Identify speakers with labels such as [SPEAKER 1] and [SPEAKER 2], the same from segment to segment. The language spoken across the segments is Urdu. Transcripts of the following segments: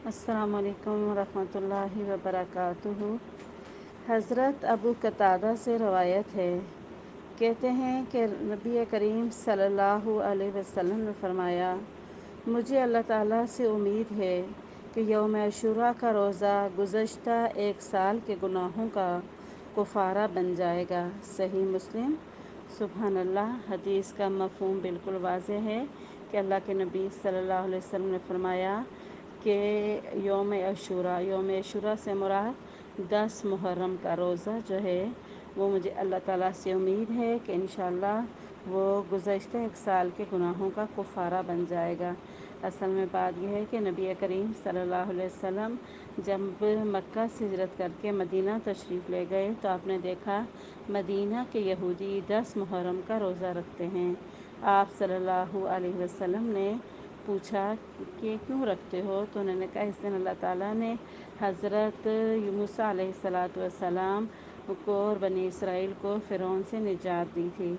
[SPEAKER 1] السلام علیکم ورحمۃ اللہ وبرکاتہ۔ حضرت ابو قتادہ سے روایت ہے، کہتے ہیں کہ نبی کریم صلی اللہ علیہ وسلم نے فرمایا، مجھے اللہ تعالیٰ سے امید ہے کہ یوم عاشوراء کا روزہ گزشتہ ایک سال کے گناہوں کا کفارہ بن جائے گا۔ صحیح مسلم۔ سبحان اللہ۔ حدیث کا مفہوم بالکل واضح ہے کہ اللہ کے نبی صلی اللہ علیہ وسلم نے فرمایا کہ یوم عاشوراء سے مراد 10 محرم کا روزہ جو ہے وہ مجھے اللہ تعالیٰ سے امید ہے کہ انشاءاللہ وہ گزشتہ ایک سال کے گناہوں کا کفارہ بن جائے گا۔ اصل میں بات یہ ہے کہ نبی کریم صلی اللہ علیہ وسلم جب مکہ سے ہجرت کر کے مدینہ تشریف لے گئے تو آپ نے دیکھا مدینہ کے یہودی 10 محرم کا روزہ رکھتے ہیں۔ آپ صلی اللہ علیہ وسلم نے پوچھا کہ کیوں رکھتے ہو؟ تو انہوں نے کہا اس دن اللہ تعالیٰ نے حضرت موسیٰ علیہ السلام کو اور بنی اسرائیل کو فرعون سے نجات دی تھی،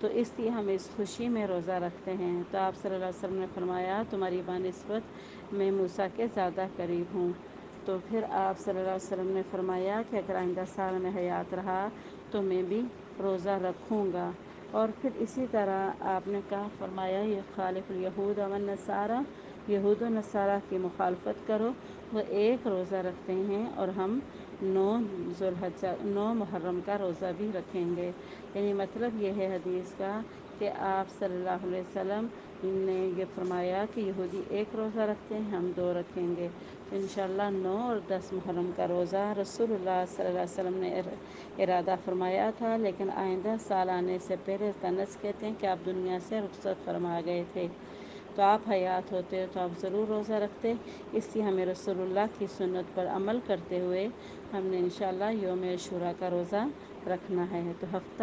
[SPEAKER 1] تو اس لیے ہم اس خوشی میں روزہ رکھتے ہیں۔ تو آپ صلی اللہ علیہ وسلم نے فرمایا تمہاری بنسبت میں موسیٰ کے زیادہ قریب ہوں۔ تو پھر آپ صلی اللہ علیہ وسلم نے فرمایا کہ اگر آئندہ سال میں حیات رہا تو میں بھی روزہ رکھوں گا۔ اور پھر اسی طرح آپ نے کہا فرمایا یہ خالف الیہود والنصارى، یہود و نصارہ کی مخالفت کرو، وہ ایک روزہ رکھتے ہیں اور ہم 9 محرم کا روزہ بھی رکھیں گے۔ یعنی مطلب یہ ہے حدیث کا کہ آپ صلی اللہ علیہ وسلم نے یہ فرمایا کہ یہودی ایک روزہ رکھتے ہیں، ہم 2 رکھیں گے۔ تو انشاءاللہ 9 اور 10 محرم کا روزہ رسول اللہ صلی اللہ علیہ وسلم نے ارادہ فرمایا تھا، لیکن آئندہ سال آنے سے پہلے انس کہتے ہیں کہ آپ دنیا سے رخصت فرما گئے تھے، تو آپ حیات ہوتے تو آپ ضرور روزہ رکھتے۔ اس لیے ہمیں رسول اللہ کی سنت پر عمل کرتے ہوئے ہم نے انشاءاللہ یوم عاشوراء کا روزہ رکھنا ہے۔ تو ہفتہ